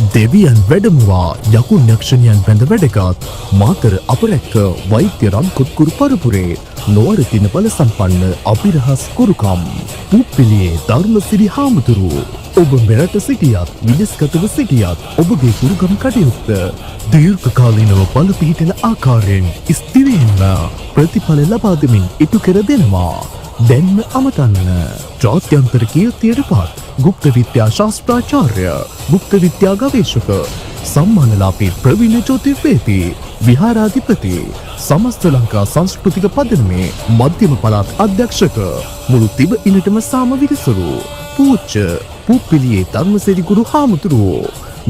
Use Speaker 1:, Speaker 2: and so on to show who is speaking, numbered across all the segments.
Speaker 1: දෙවියන් වැඩමවා යකුන් යක්ෂණයන් බැඳ වැඩගත් මාතර අපරැක්ක වෛද්‍ය රම් කුත්කුරු පරපුරේ නොවරතින බල සම්පන්න අභිරහස් කුරුකම් පුප්පිලියේ ධර්මසිරි හාමුදුරුවෝ ඔබ මෙරට සිටියත් විදෙස්ගතව සිටියත් ඔබගේ කුරුකම් කටයුත්ත දීර්ඝකාලීනව බල පිහිටන ආකාරයෙන් ස්ථිරයෙන්ම ප්‍රතිඵල ලබා දෙමින් ඉටු කර දෙනවා. දැන්ම අමතන්න ජාත්‍යන්තර කීර්තියට පත් ගුප්ත විද්‍යා ශාස්ත්‍රාචාර්ය ගුප්ත විද්‍යා ගවේෂක සම්මානලාභී ප්‍රවීණ ජ්‍යොතිර්වේදී විහාරාධිපති සමස්ත ලංකා සංස්කෘතික පදනමේ මධ්‍යම පළාත් අධ්‍යක්ෂක මුළු තිබ ඉනටම සාම විරිසරු පූජ්‍ය පුප්පිලියේ ධර්මසිරි ගුරු හාමුදුරුවෝ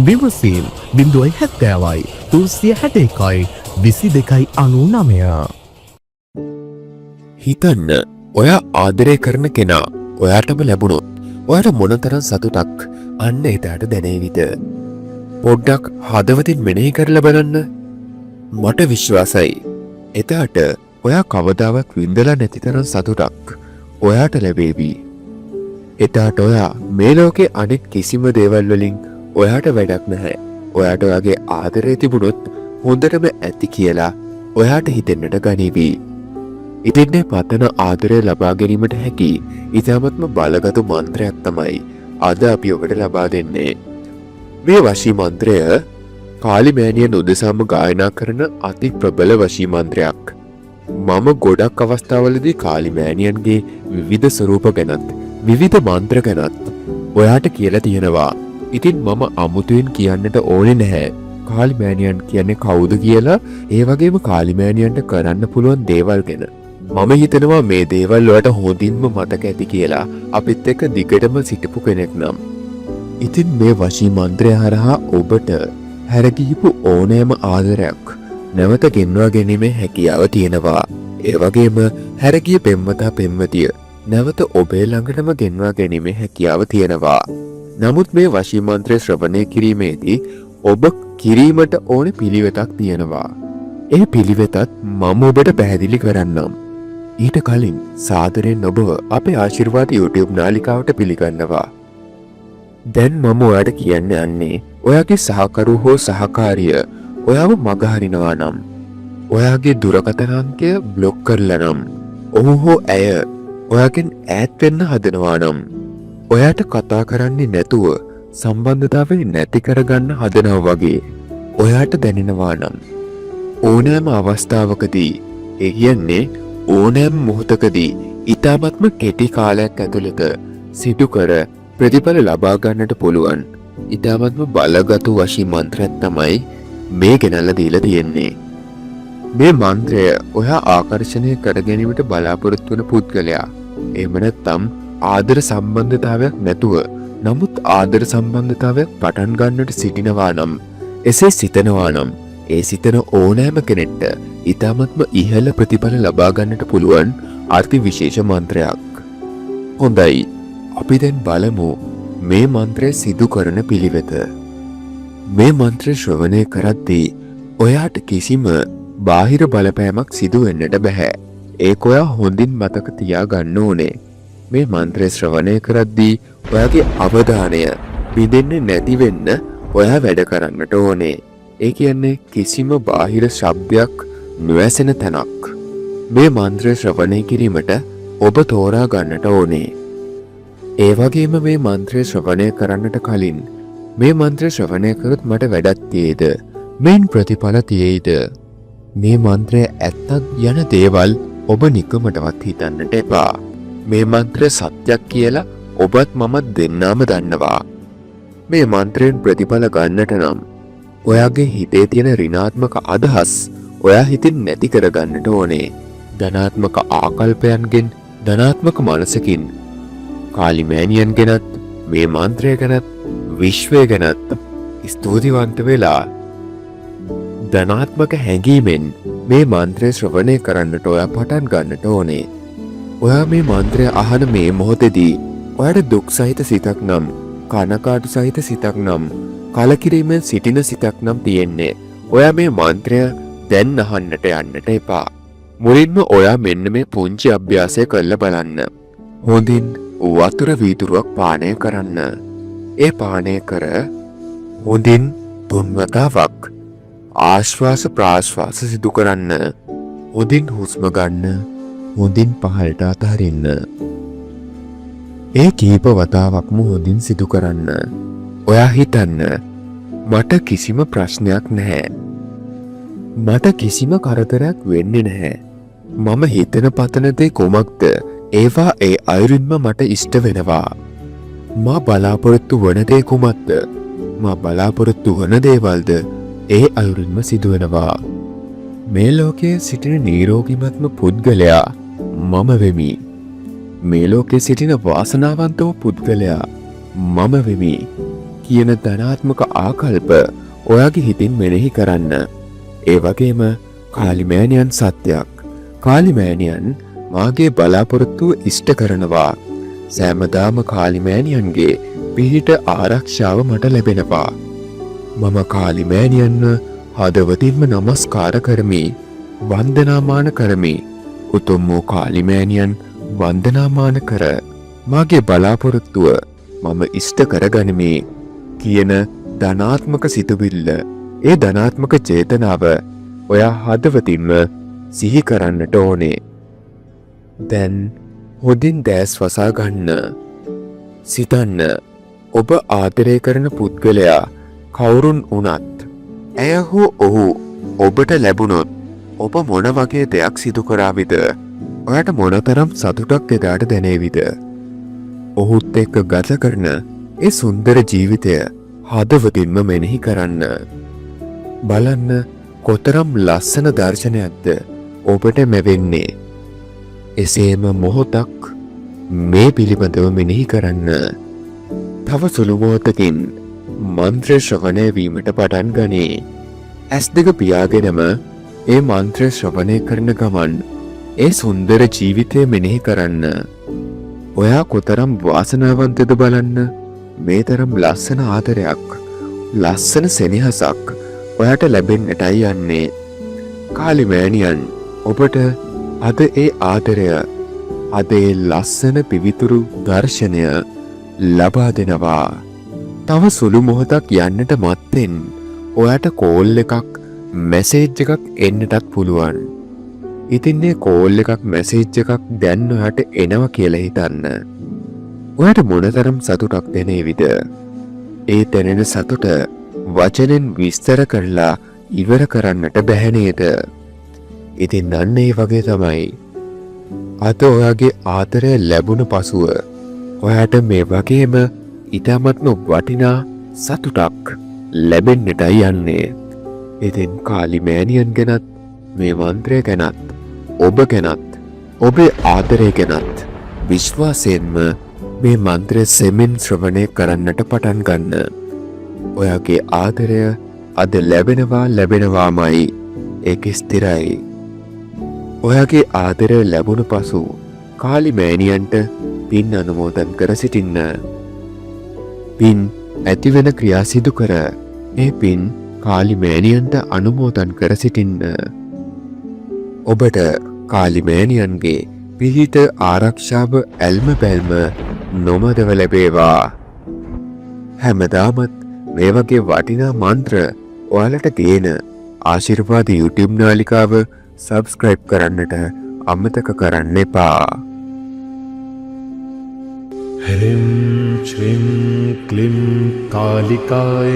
Speaker 1: විමසීම් 070යි 361යි 2299
Speaker 2: හිතන්න ඔයා ආදරය කරන කෙනා ඔයාටම ලැබුණොත් ඔයාට මොනතරම් සතුටක් අන්න එදාට දැනේවිද? පොඩ්ඩක් හදවතින් මෙනෙහි කරලා බලන්න. මට විශ්වාසයි එදාට ඔයා කවදාවත් විඳලා නැති තරම් සතුටක් ඔයාට ලැබේවි. එදාට ඔයා මේ ලෝකේ අනෙක් කිසිම දේවල් වලින් ඔයාට වැඩක් නැහැ. ඔයාට ඔයාගේ ආදරය තිබුණොත් හොඳටම ඇති කියලා ඔයාට හිතෙන්නට ගනීවි. ඉතින් පතන ආදරය ලබා ගැනීමට හැකි ඉතාමත්ම බලගතු මන්ත්‍රයක් තමයි අද අපි ඔබට ලබා දෙන්නේ. මේ වශී මන්ත්‍රය කාලිමෑණියන් උදෙසාම ගායනා කරන අති ප්‍රබල වශී මන්ත්‍රයක්. මම ගොඩක් අවස්ථාවලදී කාලිමෑණියන්ගේ විවිධ ස්වරූප ගැනත් විවිධ මන්ත්‍ර ගැනත් ඔයාට කියලා තියෙනවා. ඉතින් මම අමුතුවෙන් කියන්නට ඕනේ නැහැ කාලිමෑණියන් කියන්නේ කවුද කියලා, ඒ වගේම කාලිමෑණියන්ට කරන්න පුළුවන් දේවල් ගැන. මම හිතනවා මේ දේවල් වලට හොඳින්ම මතක ඇති කියලා අපිත් එක්ක දිගටම සිටපු කෙනෙක් නම්. ඉතින් මේ වශී මන්ත්‍රය හරහා ඔබට හැරගියපු ඕනෑම ආදරයක් නැවත ගෙන්වා ගැනීමේ හැකියාව තියෙනවා. ඒ වගේම හැරගිය පෙම්වතා පෙම්වතිය නැවත ඔබේ ළඟටම ගෙන්වා ගැනීමේ හැකියාව තියෙනවා. නමුත් මේ වශී මන්ත්‍රය ශ්‍රවණය කිරීමේදී ඔබ කිරීමට ඕන පිළිවෙතක් තියෙනවා. ඒ පිළිවෙතත් මම ඔබට පැහැදිලි කරන්නම්. ඊට කලින් සාදරයෙන් ඔබව අපේ ආශිර්වාද YouTube නාලිකාවට පිළිගන්නවා. දැන් මම ඔයාට කියන්න යන්නේ ඔයාගේ සහකරු හෝ සහකාරිය ඔයාව මගහරිනවා නම්, ඔයාගේ දුරකථන අංකය බ්ලොක් කරලා නම්, ඔහු හෝ ඇය ඔයාගෙන් ඈත් වෙන්න හදනවා නම්, ඔයාට කතා කරන්නේ නැතුව සම්බන්ධතාවය නැති කරගන්න හදනවා වගේ ඔයාට දැනෙනවා නම්, ඕනෑම අවස්ථාවකදී ඒ කියන්නේ ඕනෑම මොහොතකදී ඉතාමත්ම කෙටි කාලයක් ඇතුළත සිදු කර ප්‍රතිඵල ලබා ගන්නට පුළුවන් ඉතාමත්ම බලගතු වශී මන්ත්‍රයක් තමයි මේ ගෙනල්ලා දීලා තියෙන්නේ. මේ මන්ත්‍රය ඔයා ආකර්ෂණය කර ගැනීමට බලාපොරොත්තු වන පුද්ගලයා, එහෙම නැත්නම් ආදර සම්බන්ධතාවයක් නැතුව නමුත් ආදර සම්බන්ධතාවයක් පටන් ගන්නට සිටිනවා නම්, එසේ සිතනවා නම් ඒ සිතන ඕනෑම කෙනෙක්ට ඉතාමත්ම ඉහළ ප්‍රතිඵල ලබා ගන්නට පුළුවන් අර්ථ විශේෂ මන්ත්‍රයක්. හොඳයි, අපි දැන් බලමු මේ මන්ත්‍රය සිදු කරන පිළිවෙත. මේ මන්ත්‍රය ශ්‍රවණය කරද්දී ඔයාට කිසිම බාහිර බලපෑමක් සිදු වෙන්නට බෑ. ඒක ඔයා හොඳින් මතක තියාගන්න ඕනේ. මේ මන්ත්‍රය ශ්‍රවණය කරද්දී ඔයාගේ අවධානය බිඳෙන්නේ නැති වෙන්න ඔයා වැඩ කරන්නට ඕනේ. ඒ කියන්නේ කිසිම බාහිර ශබ්දයක් නොඇසෙන තැනක් මේ මන්ත්‍රය ශ්‍රවණය කිරීමට ඔබ තෝරා ගන්නට ඕනේ. ඒ වගේම මේ මන්ත්‍රය ශ්‍රවණය කරන්නට කලින් මේ මන්ත්‍රය ශ්‍රවණය කරොත් මට වැඩක් තියේද, මේන් ප්‍රතිඵල තියේද, මේ මන්ත්‍රය ඇත්තක් යන දේවල් ඔබ නිකමටවත් හිතන්නට එපා. මේ මන්ත්‍රය සත්‍යයක් කියලා ඔබත් මමත් දෙන්නාම දන්නවා. මේ මන්ත්‍රයෙන් ප්‍රතිඵල ගන්නට නම් ඔයාගේ හිතේ තියෙන ඍණාත්මක අදහස් ඔයා හිතින් නැති කරගන්නට ඕනේ. ධනාත්මක ආකල්පයන්ගෙන්, ධනාත්මක මනසකින් කාලිමෑණියන් ගැනත්, මේ මන්ත්‍රය ගැනත්, විශ්වය ගැනත් ස්තුතිවන්ත වෙලා ධනාත්මක හැඟීමෙන් මේ මන්ත්‍රය ශ්‍රවණය කරන්නට ඔයා පටන් ගන්නට ඕනේ. ඔයා මේ මන්ත්‍රය අහන මේ මොහොතේදී ඔයාට දුක් සහිත සිතක් නම්, කනකාටු සහිත සිතක් නම්, කලකිරීමෙන් සිටින සිතක් නම් තියෙන්නේ, ඔයා මේ මන්ත්‍රය දැන් අහන්නට යන්නට එපා. මුලින්ම ඔයා මෙන්න මේ පුංචි අභ්‍යාසය කරලා බලන්න. හොඳින් වතුර වීදුරුවක් පානය කරන්න. ඒ පානය කර හොඳින් 3 වතාවක් ආශ්වාස ප්‍රාශ්වාස සිදු කරන්න. හොඳින් හුස්ම ගන්න. හොඳින් පහළට අතහරින්න. ඒ කීප වතාවක්ම හොඳින් සිදු කරන්න. ඔයා හිතන්න මට කිසිම ප්‍රශ්නයක් නැහැ. මට කිසිම කරදරයක් වෙන්නේ නැහැ. මම හිතන පතන දේ කොමක්ද ඒවා ඒ අයුරින්ම මට ඉෂ්ට වෙනවා. මා බලාපොරොත්තු වන දේ කුමක්ද? මා බලාපොරොත්තු වන දේවල්ද ඒ අයුරින්ම සිදුවෙනවා. මේ ලෝකයේ සිටින නිරෝගීමත්ම පුද්ගලයා මම වෙමි. මේ ලෝකයේ සිටින වාසනාවන්ත වූ පුද්ගලයා මම වෙමි කියන ධනාත්මක ආකල්ප ඔයාගේ හිතින් මෙනෙහි කරන්න. ඒ වගේම කාලිමෑණියන් සත්‍යයක්. කාලිමෑණියන් මාගේ බලාපොරොත්තුව ඉෂ්ට කරනවා. සෑමදාම කාලිමෑණියන්ගේ පිහිට ආරක්ෂාව මට ලැබෙනවා. මම කාලිමෑණියන්ව හදවතින්ම නමස්කාර කරමි. වන්දනාමාන කරමි. උතුම් වූ කාලිමෑණියන් වන්දනාමාන කර මාගේ බලාපොරොත්තුව මම ඉෂ්ට කරගනිමි කියන ධනාත්මක සිතුවිල්ල, ඒ ධනාත්මක චේතනාව ඔයා හදවතින්ම සිහි කරන්නට ඕනේ. දැන් හොඳින් දැස් වසා ගන්න. සිතන්න ඔබ ආදරය කරන පුද්ගලයා කවුරුන් වුණත් ඇය හෝ ඔහු ඔබට ලැබුණොත් ඔබ මොන වගේ දෙයක් සිදු කරාවිද? ඔයාට මොනතරම් සතුටක් එදාට දැනේවිද? ඔහුත් එක්ක ගත කරන ඒ සුන්දර ජීවිතය හදවතින්ම මෙනෙහි කරන්න. බලන්න කොතරම් ලස්සන දර්ශනයක්ද ඔබට ලැබෙන්නේ. එසේම මොහොතක් මේ පිළිබඳව මෙනෙහි කරන්න. තව සුළු මොහොතකින් මන්ත්‍ර ශ්‍රවණය වීමට පටන් ගනී. ඇස් දෙක පියාගෙනම ඒ මන්ත්‍ර ශ්‍රවණය කරන ගමන් ඒ සුන්දර ජීවිතය මෙනෙහි කරන්න. ඔයා කොතරම් වාසනාවන්තද බලන්න. මේ තරම් ලස්සන ආදරයක්, ලස්සන සෙනෙහසක් ඔයාට ලැබෙන්නටයි යන්නේ. කාලිමෑණියන් ඔබට අද ඒ ආදරය, අද ඒ ලස්සන පිවිතුරු දර්ශනය ලබා දෙනවා. තව සුළු මොහොතක් යන්නට මත්තෙන් ඔයාට කෝල් එකක්, මැසේජ් එකක් එන්නටත් පුළුවන්. ඉතින් මේ කෝල් එකක්, මැසේජ් එකක් දැන් ඔයාට එනවා කියලා හිතන්න. ඔයාට මොනතරම් සතුටක් දැනේවිද? ඒ දැනෙන සතුට වචනෙන් විස්තර කරලා ඉවර කරන්නට බැහැ නේද? ඉතින් අන්න ඒ වගේ තමයි අද ඔයාගේ ආදරය ලැබුණ පසුව ඔයාට මේ වගේම ඉතාමත්ම වටිනා සතුටක් ලැබෙන්නටයි යන්නේ. ඉතින් කාලිමෑණියන් ගැනත්, මේ මන්ත්‍රය ගැනත්, ඔබ ගැනත්, ඔබේ ආදරය ගැනත් විශ්වාසයෙන්ම මේ මන්ත්‍රය සෙමින් ශ්‍රවණය කරන්නට පටන් ගන්න. ඔයාගේ ආදරය අද ලැබෙනවාමයි. ඒක ස්ථිරයි. ඔයාගේ ආදරය ලැබුණු පසු කාලිමෑණියන්ට පින් අනුමෝදන් කර සිටින්න. පින් ඇතිවෙන ක්‍රියා සිදු කර ඒ පින් කාලිමෑණියන්ට අනුමෝදන් කර සිටින්න. ඔබට කාලිමෑණියන්ගේ පිහිට ආරක්ෂාව ඇල්ම බැල්ම නොමදව ලැබේවා. හැමදාමත් මේ වගේ වටිනා මන්ත්‍ර ඔයාලට ගේන ආශිර්වාද YouTube නාලිකාව සබස්ක්‍රයිබ් කරන්නට අමතක කරන්න එපා.
Speaker 3: ह्रीं श्रीं क्लीं कालिकाय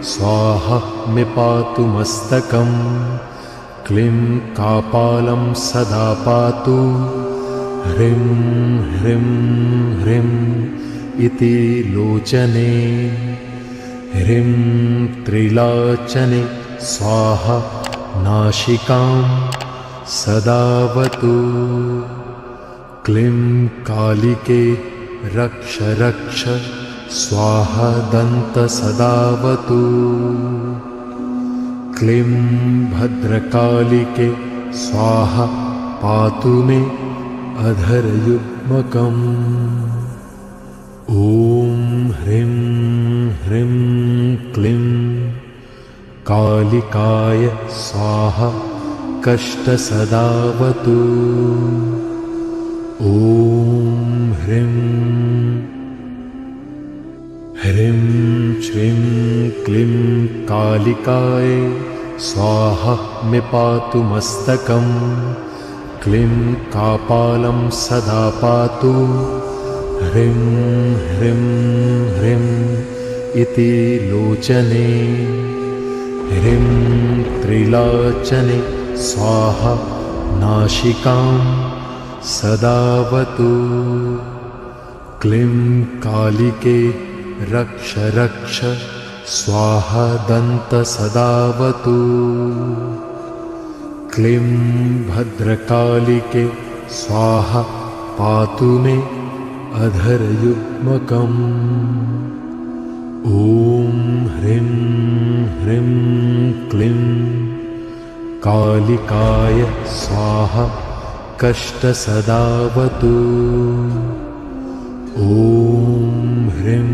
Speaker 3: स्वाहा मे पातु मस्तकं क्लीं कापालं सदा पातु ह्रीं ह्रीं ह्रीं इति लोचने ह्रीं त्रिलोचने स्वाहा नाशिकां सदावतु क्लीं कालिके रक्ष रक्ष स्वाहा दंत सदावतु क्लीं भद्रकालिके स्वाहा पातु मे अधर युग्मकम् ॐ ह्रीं ह्रीं क्लीं कालिकाय स्वाहा कष्ट सदावतु ॐ ह्रीं ह्रीं श्रीं क्लीं कालिकाय स्वाहा मे पातु मस्तकं क्लीं कापालं सदा पातु ह्रीं ह्रीं ह्रीं इति लोचने ह्रीं त्रिलोचने स्वाहा नासिकां सदावतु क्लीं कालिके रक्ष रक्ष स्वाहा दन्त सदावतु क्लीं भद्रकालिके स्वाहा पातु मे अधरयुग्मकम् ॐ ह्रीं ह्रीं क्लीं कालिकाय स्वाहा कष्टसदावतु ॐ ह्रीं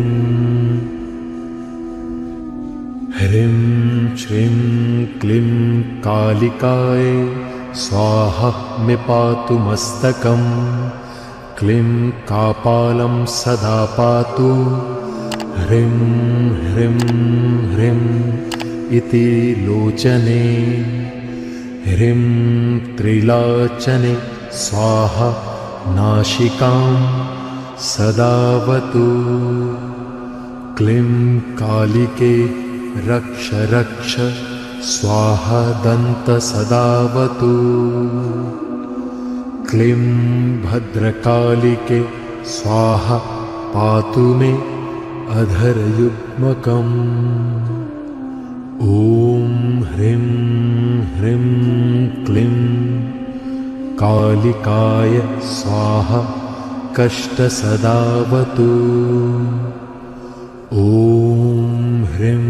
Speaker 3: ह्रीं श्रीं क्लीं कालिकाय स्वाहा मे पातु मस्तकं क्लीं कापालं सदा पातु ह्रीं ह्रीं ह्रीं इति लोचने ह्रीं त्रिलोचने स्वाहा नासिकां सदावतु क्लीं कालिके रक्ष रक्ष स्वाहा दन्त सदावतु क्लीं भद्रकालिके स्वाहा पातु मे अधरयुग्मकम् ॐ ह्रीं ह्रीं क्लीं कालिकाय स्वाहा कष्टसदावतु ॐ ह्रीं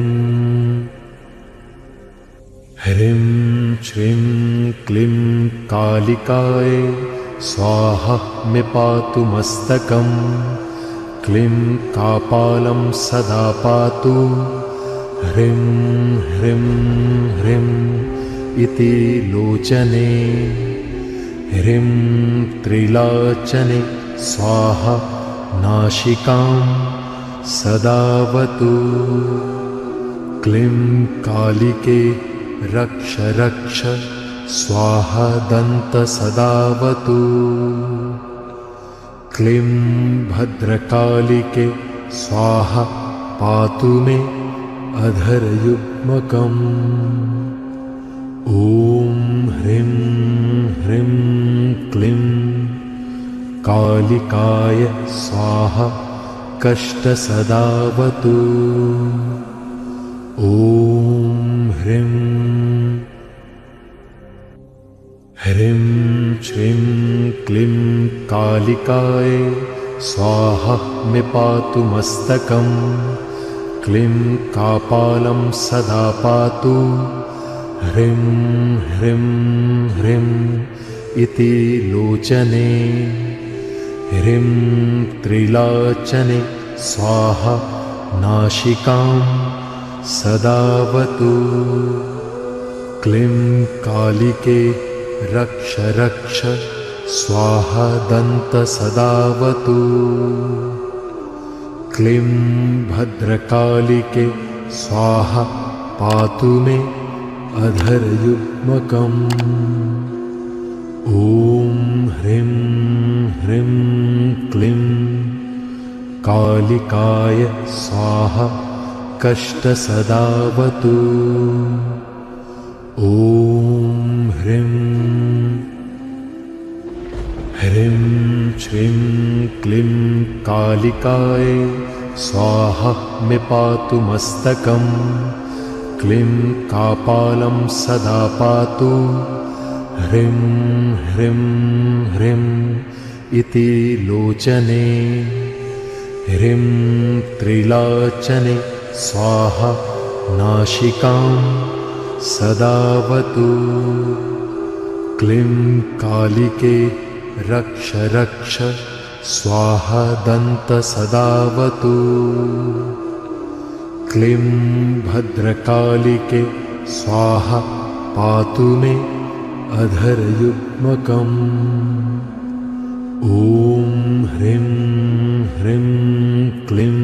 Speaker 3: ह्रीं श्रीं क्लीं कालिकाय स्वाहा मे पातु मस्तकं क्लीं कापालं सदा पातु ह्रीं ह्रीं ह्रीं इति लोचने ह्रीं त्रिलोचने स्वाहा नासिकां सदावतु क्लीं कालिके रक्ष रक्ष स्वाहा दन्त सदावतु क्लीं भद्रकालिके स्वाहा पातु मे अधरयुग्मकम् ॐ ह्रीं ह्रीं क्लीं कालिकाय स्वाहा कष्टसदावतु ॐ ह्रीं ह्रीं श्रीं क्लीं कालिकाय स्वाहा मे पातु मस्तकं क्लीं कापालं सदा पातु ह्रीं ह्रीं ह्रीं इति लोचने ह्रीं त्रिलोचने स्वाहा नासिकां सदावतु क्लीं कालिके रक्ष रक्ष स्वाहा दन्त सदावतु क्लीं भद्रकालिके स्वाहा पातु मे अधरयुग्मकम् ॐ ह्रीं ह्रीं क्लीं कालिकाय स्वाहा कष्टसदावतु ॐ ह्रीं ह्रीं श्रीं क्लीं कालिकाय स्वाहा मे पातु मस्तकं क्लीं कापालं सदा पातु ह्रीं ह्रीं ह्रीं इति लोचने ह्रीं त्रिलोचने स्वाहा नासिकां सदावतु क्लीं कालिके रक्ष रक्ष स्वाहा दन्त सदावतु क्लीं भद्रकालिके स्वाहा पातु मे अधरयुग्मकम् ॐ ह्रीं ह्रीं क्लीं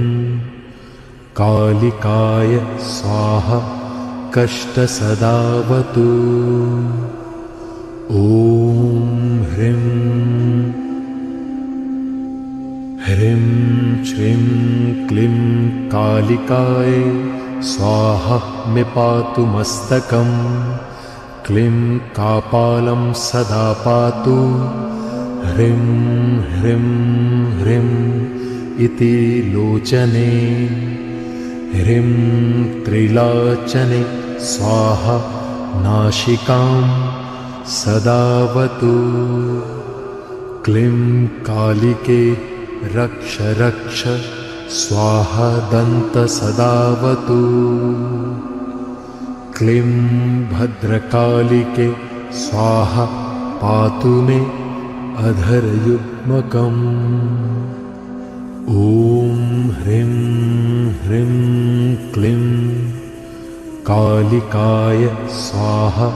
Speaker 3: कालिकाय स्वाहा कष्टसदावतु। ॐ ह्रीं श्रीं क्लीं कालिकाय स्वाहा मे पातु मस्तकं। क्लीं कापालं सदा पातु। ह्रीं ह्रीं इति लोचने। ह्रीं त्रिलोचने स्वाहा नासिकां सदावतु। क्लीं कालिके रक्ष रक्ष स्वाहा दन्त सदावतु। क्लीं भद्रकालिके स्वाहा पातु मे अधरयुग्मकम्। ॐ ह्रीं क्लीं कालिकाय स्वाहा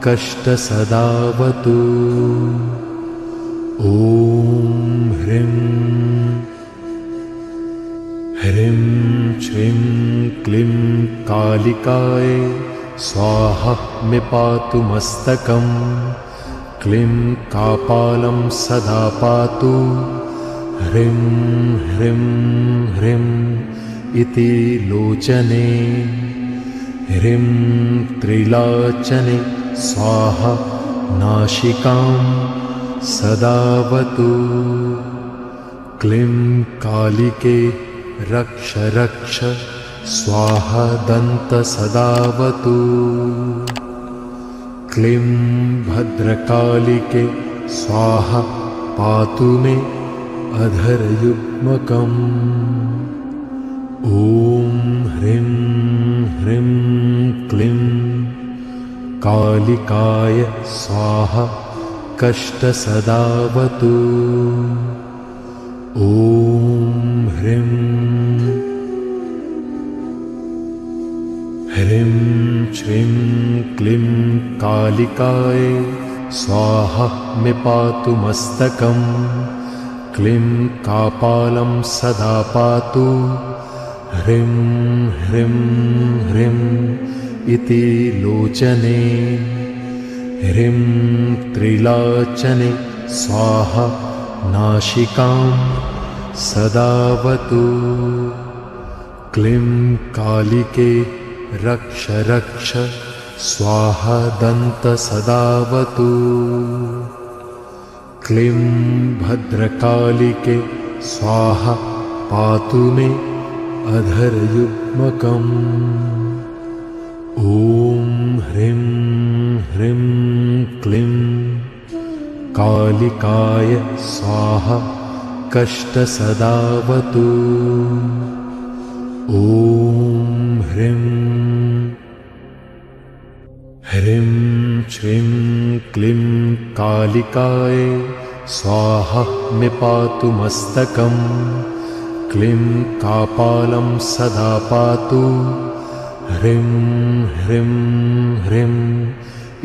Speaker 3: कष्टसदावतु। ॐ ह्रीं श्रीं क्लीं कालिकाय स्वाहा मे पातु मस्तकं। क्लीं कापालं सदा पातु। ह्रीं ह्रीं इति लोचने। ह्रीं त्रिलोचने स्वाहा नासिकां सदावतु। क्लीं कालिके रक्ष रक्ष स्वाहा दन्त सदावतु। क्लीं भद्रकालिके स्वाहा पातु मे अधरयुग्मकम्। ॐ ह्रीं क्लीं कालिकाय स्वाहा कष्टसदावतु। ॐ ह्रीं श्रीं क्लीं कालिकाय स्वाहा मे पातु मस्तकं। क्लीं कापालं सदा पातु। ह्रीं ह्रीं इति लोचने। ह्रीं त्रिलोचने स्वाहा नासिकां सदावतु। क्लीं कालिके रक्ष रक्ष स्वाहा दन्त सदावतु। क्लीं भद्रकालिके स्वाहा पातु मे अधरयुग्मकम्। ॐ ह्रीं क्लीं कालिकाय स्वाहा कष्टसदावतु। ॐ ह्रीं श्रीं क्लीं कालिकाय स्वाहा मे पातु मस्तकं। क्लीं कापालं सदा पातु। ह्रीं ह्रीं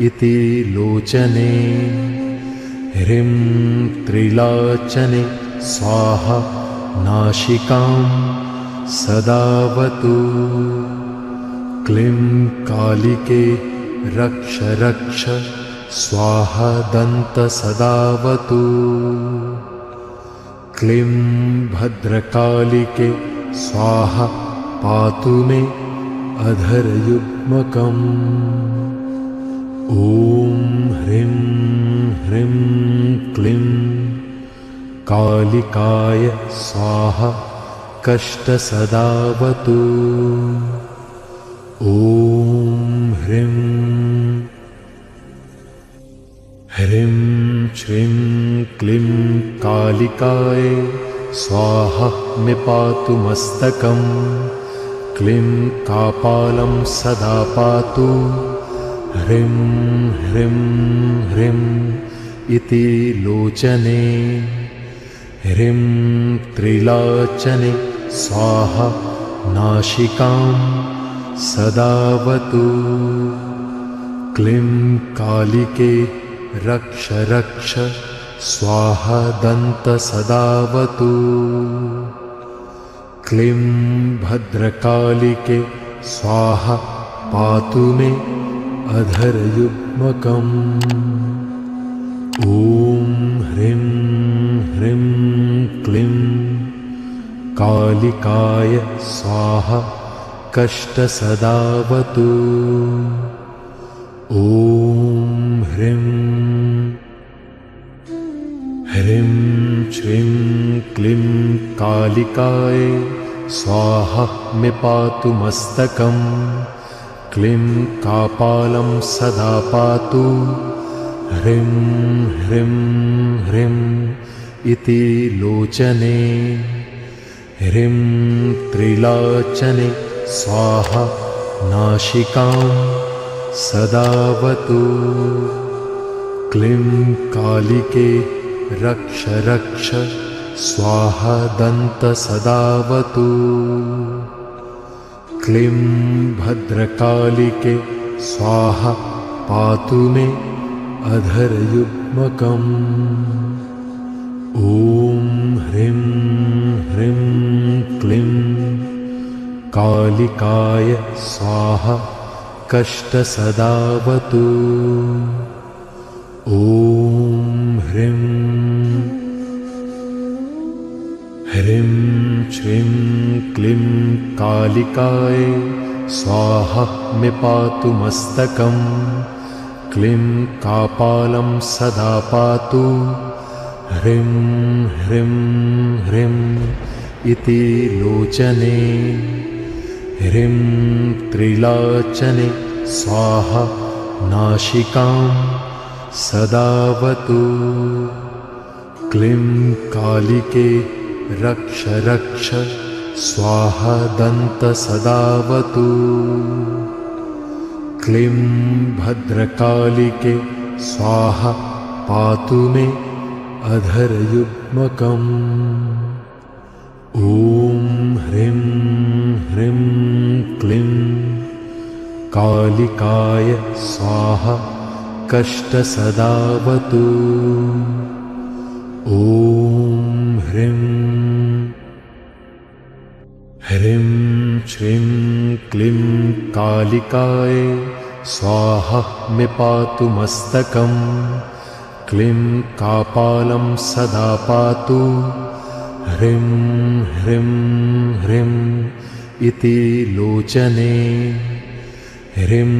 Speaker 3: इति लोचने। ह्रीं त्रिलोचने स्वाहा नासिकां सदावतु। क्लीं कालिके रक्ष रक्ष स्वाहा दन्त सदावतु। क्लीं भद्रकालिके स्वाहा पातु मे अधरयुग्मकम्। ॐ ह्रीं क्लीं कालिकाय स्वाहा कष्टसदावतु। ॐ ह्रीं श्रीं क्लीं कालिकाय स्वाहा मे पातु मस्तकं। क्लीं कापालं सदा पातु। ह्रीं ह्रीं इति लोचने। ह्रीं त्रिलोचने स्वाहा नासिकां सदावतु। क्लीं कालिके रक्ष रक्ष स्वाहा दन्त सदावतु। क्लीं भद्रकालिके स्वाहा पातु मे अधरयुग्मकम्। ॐ ह्रीं ह्रीं क्लीं कालिकाय स्वाहा कष्टसदावतु। ॐ ह्रीं ह्रीं श्रीं क्लीं कालिकाय स्वाहा मे पातु मस्तकम्। क्लीं कापालं सदा पातु। ह्रीं ह्रीं ह्रीं इति लोचने। ह्रीं त्रिलोचने स्वाहा नासिकां सदावतु। क्लीं कालिके रक्ष रक्ष स्वाहा दन्तसदावतु। क्लीं भद्रकालिके स्वाहा पातु मे अधरयुग्मकम्। ॐ ह्रीं ह्रीं क्लीं कालिकाय स्वाहा कष्टसदावतु। ॐ ह्रीं ह्रीं श्रीं क्लीं कालिकाय स्वाहा मे पातु मस्तकम्। क्लीं कापालं सदा पातु। ह्रीं ह्रीं ह्रीं इति लोचने। ह्रीं त्रिलोचने स्वाहा नासिकां सदावतु। क्लीं कालिके रक्ष रक्ष स्वाहा दन्तसदावतु। क्लीं भद्रकालिके स्वाहा पातु मे अधरयुग्मकम्। ॐ ह्रीं ह्रीं क्लीं कालिकाय स्वाहा कष्टसदावतु। ॐ ह्रीं ह्रीं श्रीं क्लीं कालिकाय स्वाहा मे पातु मस्तकम्। क्लीं कापालं सदा पातु। ह्रीं ह्रीं ह्रीं इति लोचने। ह्रीं